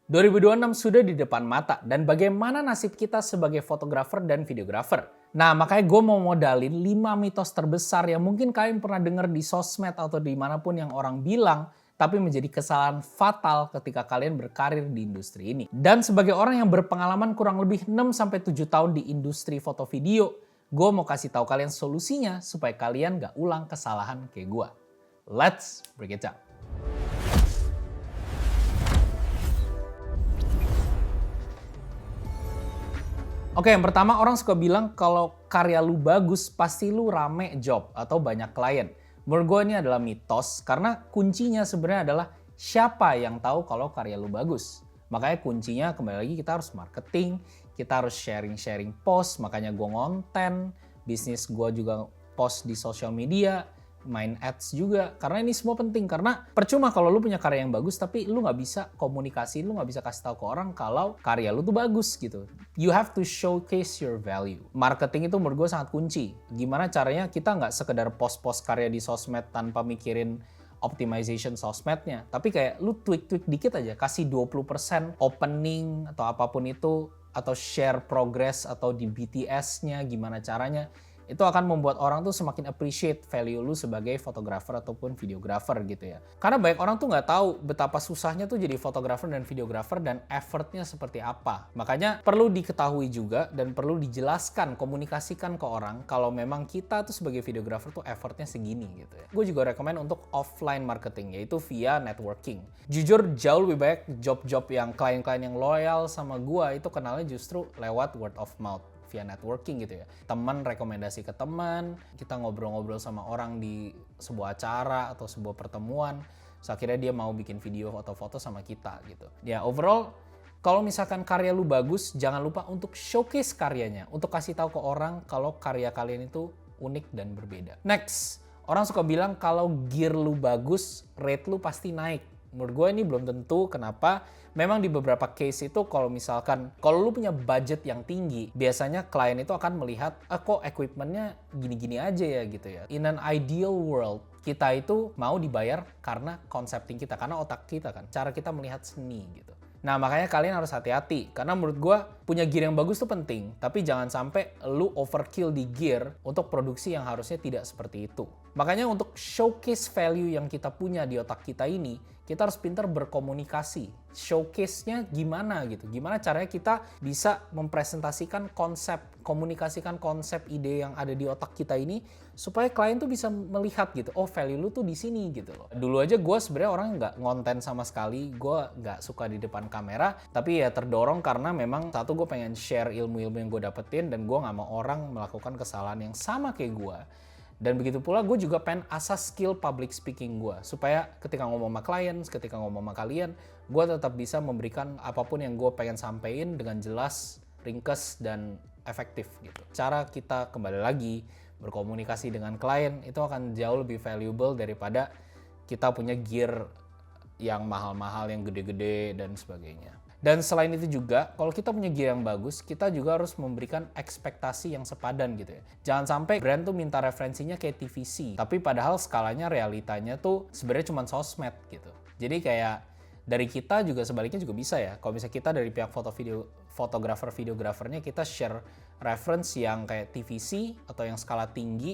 2026 sudah di depan mata dan bagaimana nasib kita sebagai fotografer dan videografer. Nah, makanya gue mau modalin 5 mitos terbesar yang mungkin kalian pernah dengar di sosmed atau dimanapun yang orang bilang, tapi menjadi kesalahan fatal ketika kalian berkarir di industri ini. Dan sebagai orang yang berpengalaman kurang lebih 6-7 tahun di industri foto video, gue mau kasih tahu kalian solusinya supaya kalian gak ulang kesalahan kayak gue. Let's break it down. Oke, yang pertama orang suka bilang kalau karya lu bagus pasti lu rame job atau banyak klien. Menurut gue ini adalah mitos karena kuncinya sebenarnya adalah siapa yang tahu kalau karya lu bagus. Makanya kuncinya kembali lagi kita harus marketing, kita harus sharing-sharing post, makanya gue ngonten, bisnis gue juga post di social media, main ads juga, karena ini semua penting. Karena percuma kalau lu punya karya yang bagus tapi lu nggak bisa komunikasi, lu nggak bisa kasih tahu ke orang kalau karya lu tuh bagus gitu. You have to showcase your value. Marketing itu menurut gue sangat kunci. Gimana caranya kita nggak sekedar post-post karya di sosmed tanpa mikirin optimization sosmednya, tapi kayak lu tweak-tweak dikit aja, kasih 20% opening atau apapun itu, atau share progress atau di BTS-nya gimana caranya. Itu akan membuat orang tuh semakin appreciate value lu sebagai fotografer ataupun videografer gitu ya. Karena banyak orang tuh nggak tahu betapa susahnya tuh jadi fotografer dan videografer dan effortnya seperti apa. Makanya perlu diketahui juga dan perlu dijelaskan, komunikasikan ke orang kalau memang kita tuh sebagai videografer tuh effortnya segini gitu ya. Gue juga rekomen untuk offline marketing, yaitu via networking. Jujur jauh lebih banyak job-job yang klien-klien yang loyal sama gue itu kenalnya justru lewat word of mouth, via networking gitu ya. Teman rekomendasi ke teman, kita ngobrol-ngobrol sama orang di sebuah acara atau sebuah pertemuan, terus akhirnya dia mau bikin video foto-foto sama kita gitu. Ya overall, kalau misalkan karya lu bagus, jangan lupa untuk showcase karyanya, untuk kasih tahu ke orang kalau karya kalian itu unik dan berbeda. Next, orang suka bilang kalau gear lu bagus, rate lu pasti naik. Menurut gue ini belum tentu. Kenapa? Memang di beberapa case itu kalau misalkan kalau lu punya budget yang tinggi, biasanya klien itu akan melihat kok equipmentnya gini-gini aja ya gitu ya. In an ideal world, kita itu mau dibayar karena concepting kita, karena otak kita kan, cara kita melihat seni gitu. Nah makanya kalian harus hati-hati, karena menurut gue punya gear yang bagus tuh penting, tapi jangan sampai lu overkill di gear untuk produksi yang harusnya tidak seperti itu. Makanya untuk showcase value yang kita punya di otak kita ini, kita harus pintar berkomunikasi. Showcase-nya gimana gitu, gimana caranya kita bisa mempresentasikan konsep, komunikasikan konsep ide yang ada di otak kita ini, supaya klien tuh bisa melihat gitu, oh value lu tuh di sini gitu loh. Dulu aja gue sebenarnya orang nggak ngonten sama sekali, gue nggak suka di depan kamera, tapi ya terdorong karena memang satu gue pengen share ilmu-ilmu yang gue dapetin dan gue nggak mau orang melakukan kesalahan yang sama kayak gue. Dan begitu pula gue juga pengen asas skill public speaking gue, supaya ketika ngomong sama klien, ketika ngomong sama kalian, gue tetap bisa memberikan apapun yang gue pengen sampein dengan jelas, ringkes, dan efektif gitu. Cara kita kembali lagi berkomunikasi dengan klien itu akan jauh lebih valuable daripada kita punya gear yang mahal-mahal, yang gede-gede dan sebagainya. Dan selain itu juga, kalau kita punya gear yang bagus, kita juga harus memberikan ekspektasi yang sepadan gitu ya. Jangan sampai brand tuh minta referensinya kayak TVC, tapi padahal skalanya realitanya tuh sebenarnya cuma sosmed gitu. Jadi kayak dari kita juga sebaliknya juga bisa ya. Kalau misalnya kita dari pihak fotografer, videografernya kita share reference yang kayak TVC atau yang skala tinggi,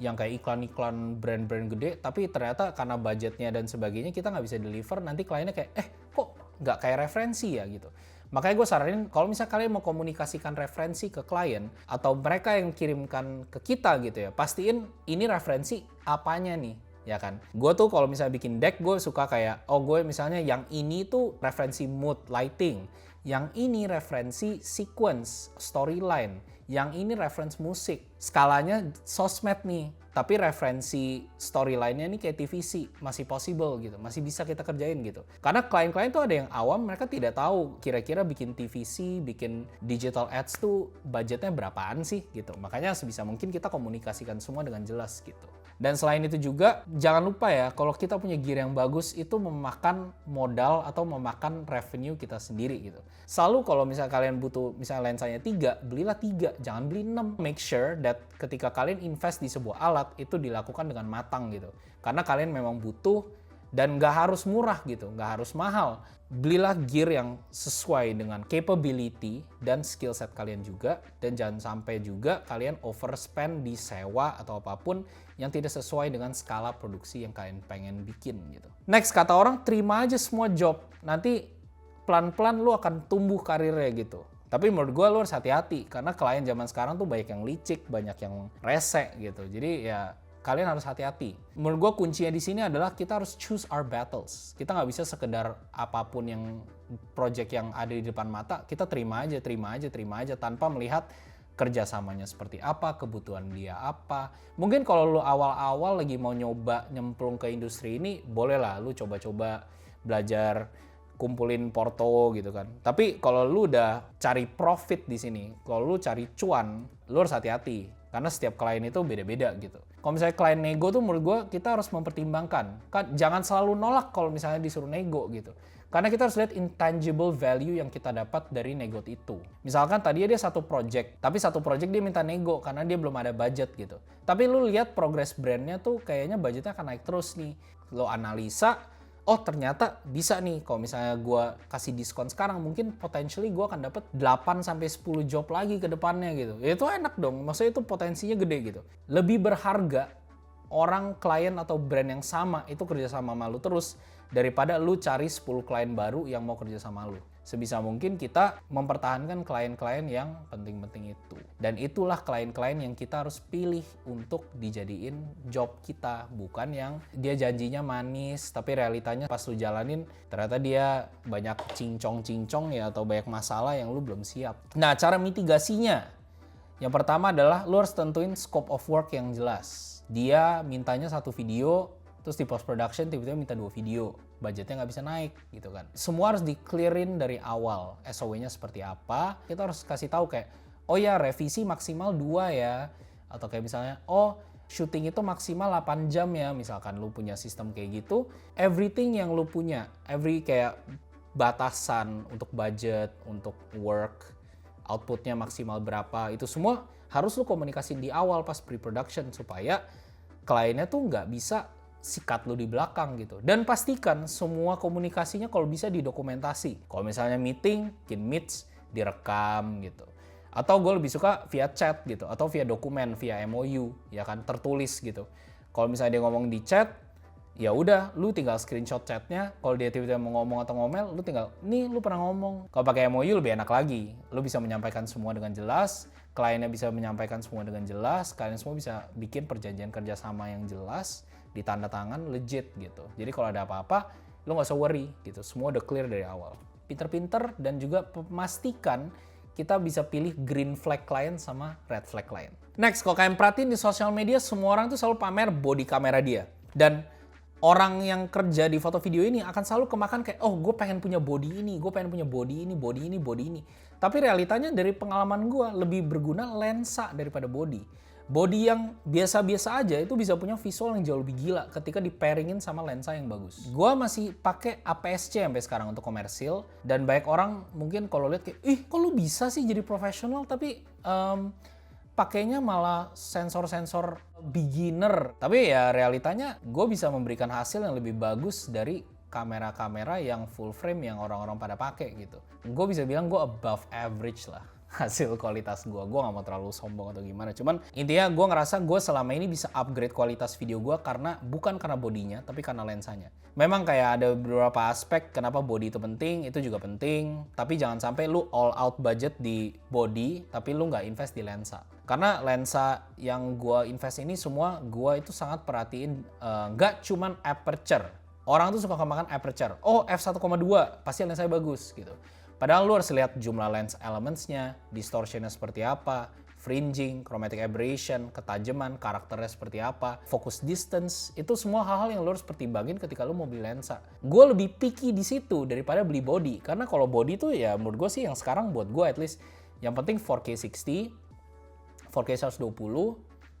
yang kayak iklan-iklan brand-brand gede, tapi ternyata karena budgetnya dan sebagainya kita nggak bisa deliver, nanti kliennya kayak, kok nggak kayak referensi ya gitu. Makanya gue saranin kalau misalnya kalian mau komunikasikan referensi ke klien, atau mereka yang kirimkan ke kita gitu ya, pastiin ini referensi apanya nih, ya kan. Gue tuh kalau misalnya bikin deck, gue suka kayak, gue misalnya yang ini tuh referensi mood, lighting, yang ini referensi sequence, storyline, yang ini referensi musik. Skalanya sosmed nih, tapi referensi storyline-nya nih kayak TVC, masih possible gitu, masih bisa kita kerjain gitu. Karena klien-klien tuh ada yang awam, mereka tidak tahu kira-kira bikin TVC, bikin digital ads tuh budgetnya berapaan sih gitu. Makanya sebisa mungkin kita komunikasikan semua dengan jelas gitu. Dan selain itu juga, jangan lupa ya, kalau kita punya gear yang bagus itu memakan modal atau memakan revenue kita sendiri gitu. Selalu kalau misalnya kalian butuh, misalnya lensanya 3, belilah 3, jangan beli 6. Make sure that ketika kalian invest di sebuah alat, itu dilakukan dengan matang gitu. Karena kalian memang butuh Dan nggak harus murah gitu, nggak harus mahal. Belilah gear yang sesuai dengan capability dan skill set kalian juga. Dan jangan sampai juga kalian overspend di sewa atau apapun yang tidak sesuai dengan skala produksi yang kalian pengen bikin gitu. Next, kata orang terima aja semua job. Nanti pelan-pelan lu akan tumbuh karirnya gitu. Tapi menurut gue lu harus hati-hati. Karena klien zaman sekarang tuh banyak yang licik, banyak yang rese gitu. Jadi ya kalian harus hati-hati. Menurut gue kuncinya di sini adalah kita harus choose our battles. Kita nggak bisa sekedar apapun yang project yang ada di depan mata, kita terima aja tanpa melihat kerjasamanya seperti apa, kebutuhan dia apa. Mungkin kalau lu awal-awal lagi mau nyoba nyemplung ke industri ini, bolehlah lu coba-coba belajar, kumpulin porto gitu kan. Tapi kalau lu udah cari profit di sini, kalau lu cari cuan, lu harus hati-hati. Karena setiap klien itu beda-beda gitu. Kalau misalnya klien nego tuh menurut gue kita harus mempertimbangkan. Kan jangan selalu nolak kalau misalnya disuruh nego gitu. Karena kita harus lihat intangible value yang kita dapat dari nego itu. Misalkan tadi dia satu project, tapi satu project dia minta nego karena dia belum ada budget gitu. Tapi lu lihat progress brandnya tuh kayaknya budgetnya akan naik terus nih. Lo analisa, oh ternyata bisa nih kalau misalnya gue kasih diskon sekarang mungkin potentially gue akan dapat 8-10 job lagi ke depannya gitu. Ya itu enak dong, maksudnya itu potensinya gede gitu. Lebih berharga orang, klien atau brand yang sama itu kerja sama lu terus daripada lu cari 10 klien baru yang mau kerja sama lu. Sebisa mungkin kita mempertahankan klien-klien yang penting-penting itu. Dan itulah klien-klien yang kita harus pilih untuk dijadiin job kita. Bukan yang dia janjinya manis, tapi realitanya pas lu jalanin ternyata dia banyak cincong-cincong ya atau banyak masalah yang lu belum siap. Nah, cara mitigasinya. Yang pertama adalah lu harus tentuin scope of work yang jelas. Dia mintanya satu video, terus di post production tiba-tiba minta 2 video, budgetnya nggak bisa naik gitu kan. Semua harus di-clearin dari awal, SOW-nya seperti apa. Kita harus kasih tahu kayak, oh ya revisi maksimal 2 ya. Atau kayak misalnya, oh syuting itu maksimal 8 jam ya. Misalkan lu punya sistem kayak gitu, everything yang lu punya, every kayak batasan untuk budget, untuk work, outputnya maksimal berapa, itu semua harus lu komunikasiin di awal pas pre-production supaya kliennya tuh nggak bisa sikat lu di belakang gitu. Dan pastikan semua komunikasinya kalau bisa didokumentasi. Kalau misalnya meeting, bikin meets, direkam gitu. Atau gue lebih suka via chat gitu, atau via dokumen, via MOU, ya kan, tertulis gitu. Kalau misalnya dia ngomong di chat, ya udah, lu tinggal screenshot chatnya. Kalau dia tiba-tiba mau ngomong atau ngomel, lu tinggal, nih lu pernah ngomong. Kalau pakai MOU lebih enak lagi. Lu bisa menyampaikan semua dengan jelas, kliennya bisa menyampaikan semua dengan jelas, kalian semua bisa bikin perjanjian kerjasama yang jelas, ditanda tangan legit gitu. Jadi kalau ada apa-apa, lu nggak usah worry gitu. Semua udah clear dari awal. Pinter-pinter dan juga memastikan kita bisa pilih green flag client sama red flag client. Next, kalau kalian perhatiin di sosial media, semua orang tuh selalu pamer body kamera dia. Dan orang yang kerja di foto video ini akan selalu kemakan kayak, oh gue pengen punya body ini, gue pengen punya body ini, body ini, body ini. Tapi realitanya dari pengalaman gue lebih berguna lensa daripada body. Body yang biasa-biasa aja itu bisa punya visual yang jauh lebih gila ketika di-pairingin sama lensa yang bagus. Gue masih pakai APS-C sampai sekarang untuk komersil, dan banyak orang mungkin kalau lihat kayak, ih kok lu bisa sih jadi profesional tapi pakainya malah sensor-sensor beginner. Tapi ya realitanya gue bisa memberikan hasil yang lebih bagus dari kamera-kamera yang full frame yang orang-orang pada pakai gitu. Gue bisa bilang gue above average lah hasil kualitas gue. Gue gak mau terlalu sombong atau gimana. Cuman intinya gue ngerasa gue selama ini bisa upgrade kualitas video gue bukan karena bodinya, tapi karena lensanya. Memang kayak ada beberapa aspek kenapa body itu penting, itu juga penting. Tapi jangan sampai lu all out budget di body, tapi lu nggak invest di lensa. Karena lensa yang gue invest ini semua gue itu sangat perhatiin nggak cuman aperture. Orang tuh suka kemakan aperture. Oh f1,2 pasti lensanya bagus gitu. Padahal lu harus lihat jumlah lens elements-nya, distortion-nya seperti apa, fringing, chromatic aberration, ketajaman, karakternya seperti apa, focus distance, itu semua hal-hal yang lu harus pertimbangin ketika lu mau beli lensa. Gue lebih picky di situ daripada beli body, karena kalau body tuh ya menurut gue sih yang sekarang buat gue at least yang penting 4K 60, 4K 120,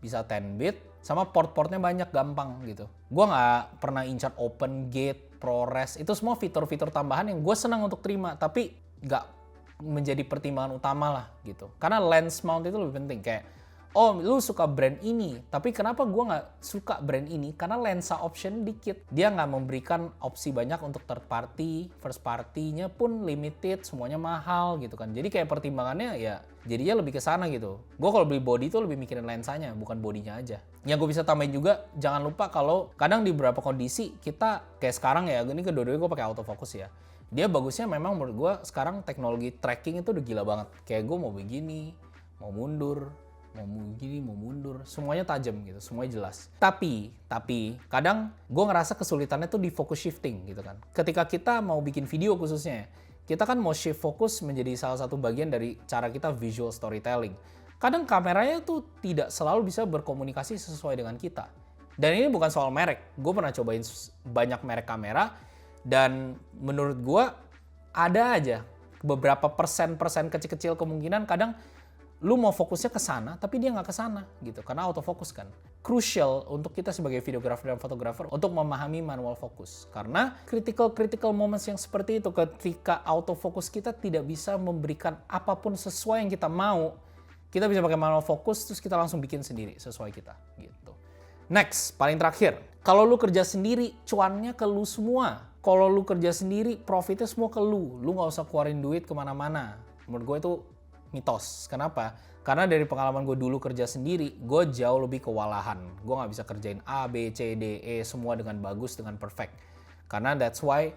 bisa 10 bit, sama port-portnya banyak, gampang gitu. Gue nggak pernah incar open gate, ProRes, itu semua fitur-fitur tambahan yang gue senang untuk terima, tapi nggak menjadi pertimbangan utama lah gitu. Karena lens mount itu lebih penting. Kayak, Oh, lu suka brand ini, tapi kenapa gue nggak suka brand ini? Karena lensa option dikit. Dia nggak memberikan opsi banyak untuk third party, first party-nya pun limited, semuanya mahal gitu kan. Jadi kayak pertimbangannya ya jadinya lebih ke sana gitu. Gue kalau beli body tuh lebih mikirin lensanya, bukan bodinya aja. Yang gue bisa tambahin juga, jangan lupa kalau kadang di beberapa kondisi kita kayak sekarang ya, ini kedua-duanya gue pakai autofocus ya. Dia bagusnya memang menurut gue sekarang teknologi tracking itu udah gila banget. Kayak gue mau begini, mau mundur, mau begini, mau mundur, semuanya tajam gitu, semuanya jelas. Tapi kadang gue ngerasa kesulitannya tuh di focus shifting gitu kan. Ketika kita mau bikin video khususnya, kita kan mau shift fokus menjadi salah satu bagian dari cara kita visual storytelling. Kadang kameranya tuh tidak selalu bisa berkomunikasi sesuai dengan kita. Dan ini bukan soal merek, gue pernah cobain banyak merek kamera, dan menurut gue ada aja beberapa persen kecil-kecil kemungkinan kadang lu mau fokusnya ke sana, tapi dia nggak ke sana gitu, karena autofocus kan. Crucial untuk kita sebagai videographer dan fotografer untuk memahami manual fokus. Karena critical moments yang seperti itu, ketika autofocus kita tidak bisa memberikan apapun sesuai yang kita mau, kita bisa pakai manual fokus, terus kita langsung bikin sendiri sesuai kita gitu. Next, paling terakhir, kalau lu kerja sendiri, cuannya ke lu semua. Kalau lu kerja sendiri, profitnya semua ke lu. Lu nggak usah keluarin duit kemana-mana. Menurut gue itu mitos. Kenapa? Karena dari pengalaman gue dulu kerja sendiri, gue jauh lebih kewalahan. Gue nggak bisa kerjain A, B, C, D, E semua dengan bagus, dengan perfect. Karena that's why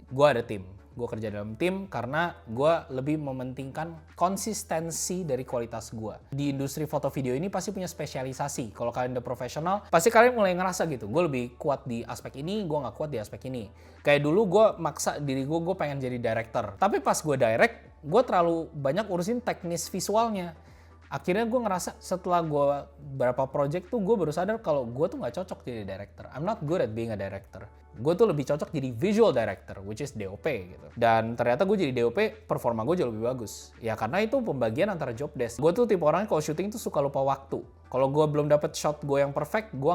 gue ada tim. Gue kerja dalam tim karena gue lebih mementingkan konsistensi dari kualitas gue. Di industri foto video ini pasti punya spesialisasi. Kalau kalian udah profesional, pasti kalian mulai ngerasa gitu. Gue lebih kuat di aspek ini, gue nggak kuat di aspek ini. Kayak dulu gue maksa diri gue pengen jadi director. Tapi pas gue direct, gue terlalu banyak urusin teknis visualnya. Akhirnya gue ngerasa setelah gue beberapa project tuh gue baru sadar kalau gue tuh nggak cocok jadi director. I'm not good at being a director. Gue tuh lebih cocok jadi visual director, which is DOP gitu. Dan ternyata gue jadi DOP, performa gue jauh lebih bagus. Ya karena itu pembagian antara job desk. Gue tuh tipe orang kalau syuting tuh suka lupa waktu. Kalau gue belum dapet shot gue yang perfect, gue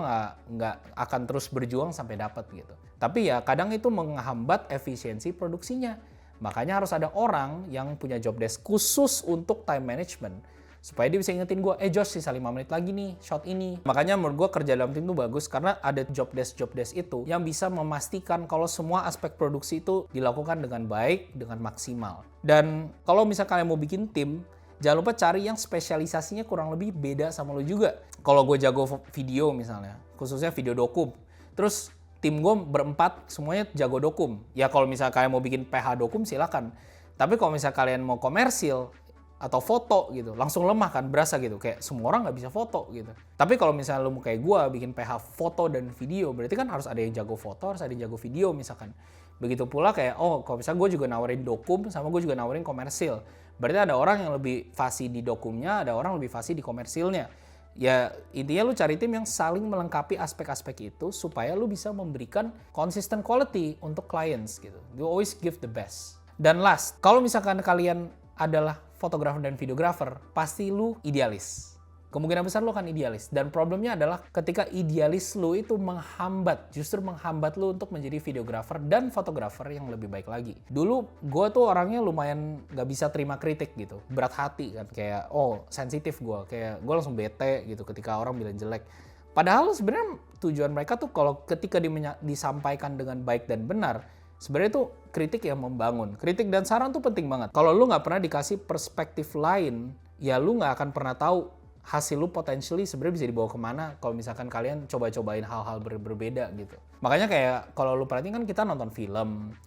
nggak akan terus berjuang sampai dapet gitu. Tapi ya kadang itu menghambat efisiensi produksinya. Makanya harus ada orang yang punya job desk khusus untuk time management. Supaya dia bisa ingetin gue, Josh sisa 5 menit lagi nih shot ini. Makanya menurut gue kerja dalam tim itu bagus karena ada job desk itu yang bisa memastikan kalau semua aspek produksi itu dilakukan dengan baik, dengan maksimal. Dan kalau misalnya kalian mau bikin tim, jangan lupa cari yang spesialisasinya kurang lebih beda sama lo juga. Kalau gue jago video misalnya, khususnya video dokum, terus tim gue berempat semuanya jago dokum. Ya kalau misalnya kalian mau bikin PH dokum silakan. Tapi kalau misalnya kalian mau komersil atau foto gitu, langsung lemah kan, berasa gitu. Kayak semua orang nggak bisa foto gitu. Tapi kalau misalnya lu kayak gue bikin PH foto dan video, berarti kan harus ada yang jago foto, harus ada yang jago video misalkan. Begitu pula kayak, kalau misalnya gue juga nawarin dokum, sama gue juga nawarin komersil. Berarti ada orang yang lebih fasih di dokumnya, ada orang lebih fasih di komersilnya. Ya intinya lu cari tim yang saling melengkapi aspek-aspek itu supaya lu bisa memberikan consistent quality untuk clients gitu. You always give the best. Dan last, kalau misalkan kalian adalah fotografer dan videografer, pasti lu idealis. Kemungkinan besar lu akan idealis. Dan problemnya adalah ketika idealis lu itu justru menghambat lu untuk menjadi videografer dan fotografer yang lebih baik lagi. Dulu gue tuh orangnya lumayan gak bisa terima kritik gitu. Berat hati kan, kayak sensitif gue. Kayak gue langsung bete gitu ketika orang bilang jelek. Padahal sebenarnya tujuan mereka tuh kalau ketika disampaikan dengan baik dan benar, sebenarnya itu kritik yang membangun. Kritik dan saran tuh penting banget. Kalau lu nggak pernah dikasih perspektif lain, ya lu nggak akan pernah tahu hasil lu potentially sebenarnya bisa dibawa kemana kalau misalkan kalian coba-cobain hal-hal berbeda gitu. Makanya kayak kalau lu perhatiin kan kita nonton film,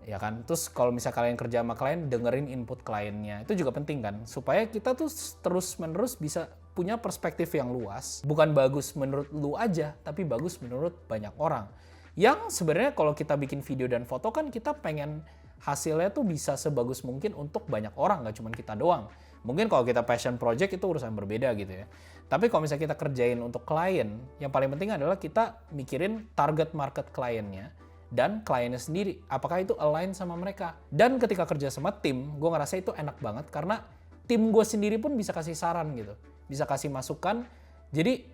ya kan? Terus kalau misalnya kalian kerja sama klien, dengerin input kliennya. Itu juga penting kan? Supaya kita tuh terus-menerus bisa punya perspektif yang luas. Bukan bagus menurut lu aja, tapi bagus menurut banyak orang. Yang sebenarnya kalau kita bikin video dan foto kan kita pengen hasilnya tuh bisa sebagus mungkin untuk banyak orang, nggak cuma kita doang. Mungkin kalau kita passion project itu urusan berbeda gitu ya. Tapi kalau misalnya kita kerjain untuk klien, yang paling penting adalah kita mikirin target market kliennya dan kliennya sendiri. Apakah itu align sama mereka? Dan ketika kerja sama tim, gue ngerasa itu enak banget karena tim gue sendiri pun bisa kasih saran gitu. Bisa kasih masukan. Jadi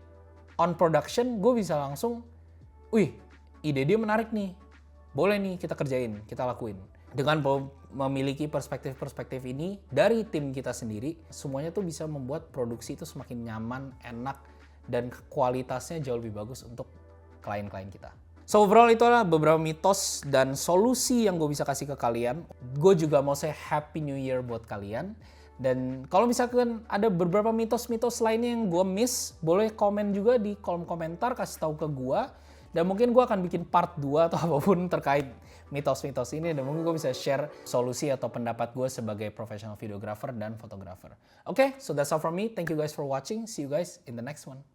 on production gue bisa langsung, ide dia menarik nih. Boleh nih kita kerjain, kita lakuin. Dengan memiliki perspektif-perspektif ini dari tim kita sendiri, semuanya tuh bisa membuat produksi itu semakin nyaman, enak, dan kualitasnya jauh lebih bagus untuk klien-klien kita. So overall itu adalah beberapa mitos dan solusi yang gue bisa kasih ke kalian. Gue juga mau say Happy New Year buat kalian. Dan kalau misalkan ada beberapa mitos-mitos lainnya yang gue miss, boleh komen juga di kolom komentar, kasih tahu ke gue. Dan mungkin gue akan bikin part 2 atau apapun terkait mitos-mitos ini. Dan mungkin gue bisa share solusi atau pendapat gue sebagai professional videographer dan fotografer. Oke, so that's all from me. Thank you guys for watching. See you guys in the next one.